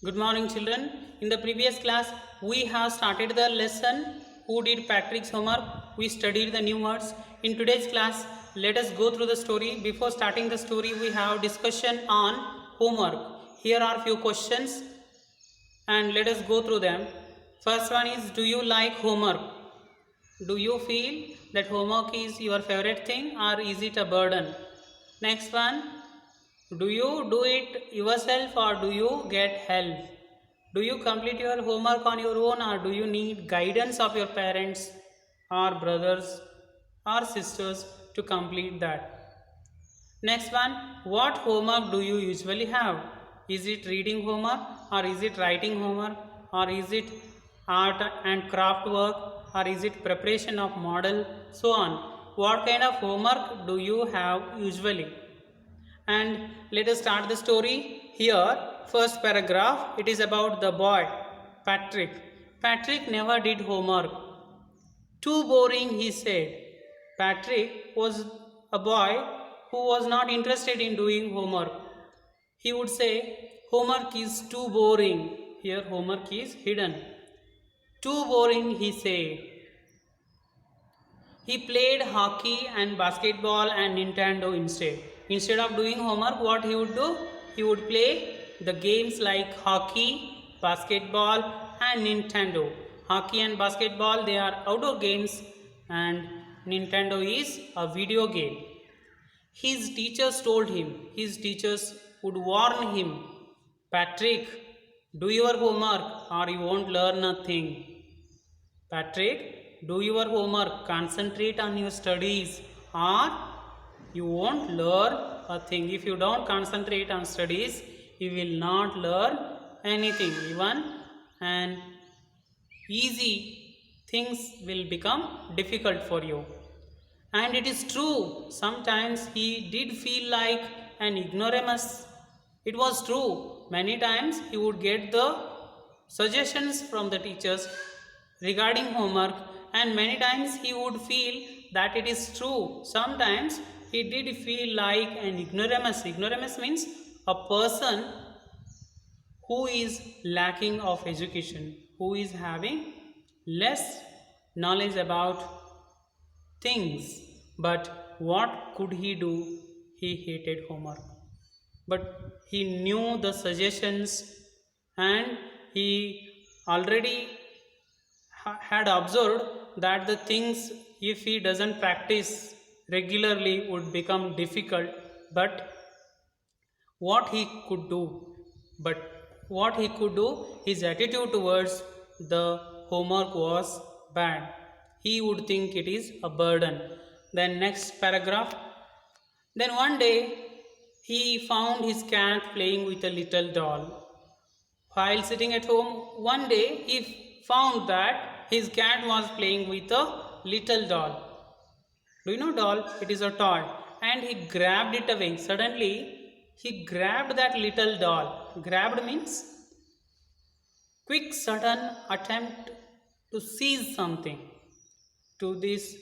Good morning, children. In the previous class, we have started the lesson Who Did Patrick's Homework? We studied the new words. In today's class, let us go through the story. Before starting the story, we have discussion on homework. Here are few questions and let us go through them. First one is, do you like homework? Do you feel that homework is your favorite thing or is it a burden? Next one, do you do it yourself or do you get help? Do you complete your homework on your own or do you need guidance of your parents or brothers or sisters to complete that? Next one, what homework do you usually have? Is it reading homework or is it writing homework or is it art and craft work or is it preparation of model, so on? What kind of homework do you have usually? And let us start the story here. First paragraph, it is about the boy Patrick. Patrick never did homework. Too boring, he said. Patrick was a boy who was not interested in doing homework. He would say, homework is too boring. Here homework is hidden. Too boring, he said. He played hockey and basketball and Nintendo instead. Instead of doing homework, what he would do? He would play the games like hockey, basketball and Nintendo. Hockey and basketball, they are outdoor games and Nintendo is a video game. His teachers told him, his teachers would warn him, Patrick, do your homework or you won't learn nothing. Patrick, do your homework, concentrate on your studies or you won't learn a thing. If you don't concentrate on studies, you will not learn anything. Even and easy things will become difficult for you. And it is true, sometimes he did feel like an ignoramus. It was true, many times he would get the suggestions from the teachers regarding homework and many times he would feel that it is true. Sometimes he did feel like an ignoramus. Ignoramus means a person who is lacking of education, who is having less knowledge about things. But what could he do? He hated homework. But he knew the suggestions and he already had observed that the things, if he doesn't practice regularly, would become difficult. But what he could do, his attitude towards the homework was bad. He would think it is a burden. Then next paragraph. Then one day he found his cat playing with a little doll. While sitting at home, one day he found that his cat was playing with a little doll. Do you know doll? It is a toy. And he grabbed it away. Suddenly, he grabbed that little doll. Grabbed means quick, sudden attempt to seize something. To his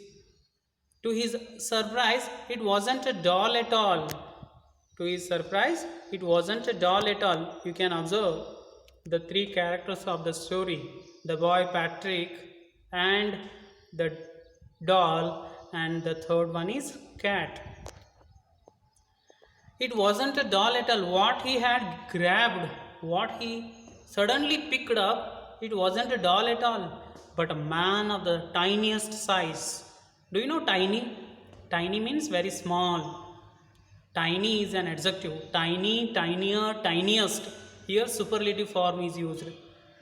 surprise, it wasn't a doll at all. To his surprise, it wasn't a doll at all. You can observe the three characters of the story, the boy Patrick and the doll, and the third one is cat. It wasn't a doll at all. What he had grabbed, what he suddenly picked up, it wasn't a doll at all, but a man of the tiniest size. Do you know tiny? Tiny means very small. Tiny is an adjective. Tiny, tinier, tiniest. Here superlative form is used.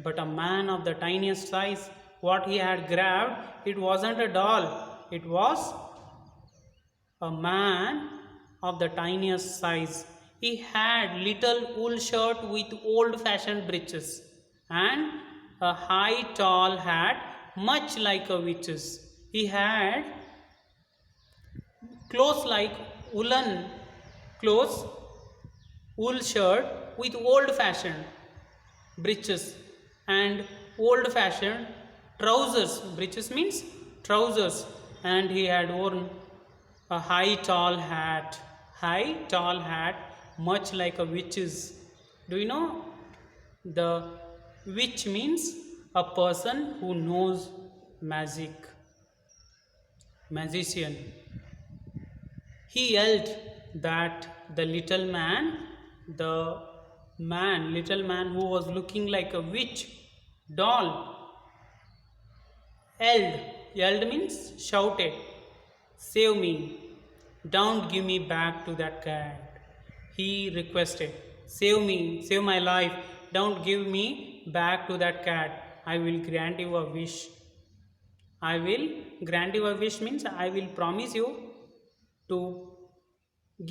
But a man of the tiniest size, what he had grabbed, it wasn't a doll. It was a man of the tiniest size. He had little wool shirt with old-fashioned breeches and a high tall hat much like a witch's. He had clothes like woolen clothes, wool shirt with old-fashioned breeches and old-fashioned trousers. Breeches means trousers, and he had worn a high tall hat much like a witch's. Do you know The witch means a person who knows magic, magician. He yelled that the little man who was looking like a witch doll, yelled. Yelled means shouted, "Save me! Don't give me back to that cat." He requested, "Save me! Save my life! Don't give me back to that cat. I will grant you a wish." I will grant you a wish means I will promise you to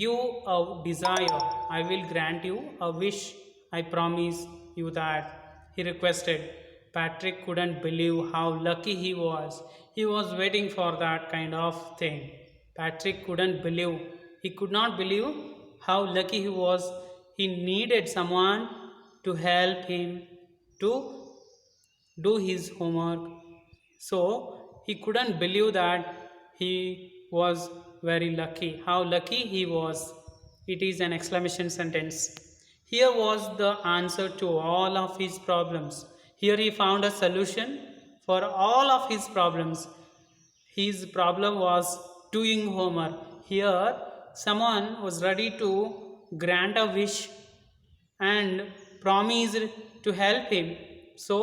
give a desire. I will grant you a wish. I promise you that. He requested. Patrick couldn't believe how lucky he was. He was waiting for that kind of thing. Patrick couldn't believe. He could not believe how lucky he was. He needed someone to help him to do his homework. So he couldn't believe that he was very lucky. How lucky he was. It is an exclamation sentence. Here was the answer to all of his problems. Here he found a solution for all of his problems. His problem was doing homework. Here someone was ready to grant a wish and promised to help him. So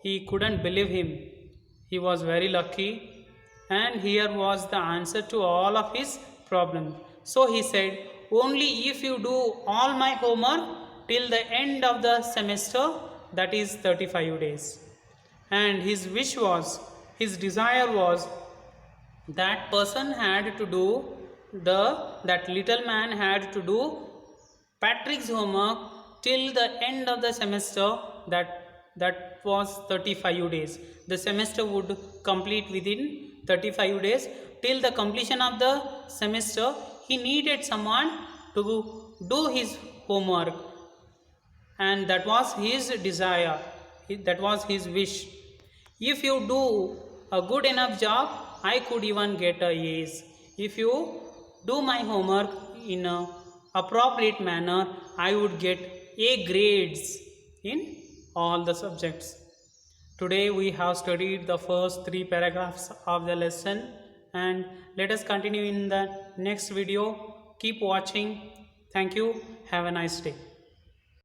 he couldn't believe him. He was very lucky, and here was the answer to all of his problems. So he said, "Only if you do all my homework till the end of the semester, that is 35 days." And his wish was, his desire was, that person had to do that little man had to do Patrick's homework till the end of the semester, that was 35 days. The semester would complete within 35 days. Till the completion of the semester, he needed someone to do his homework, and that was his desire, that was his wish. If you do a good enough job, I could even get a A's. If you do my homework in a appropriate manner, I would get A grades in all the subjects. Today we have studied the first 3 paragraphs of the lesson, and let us continue in the next video. Keep watching. Thank you. Have a nice day.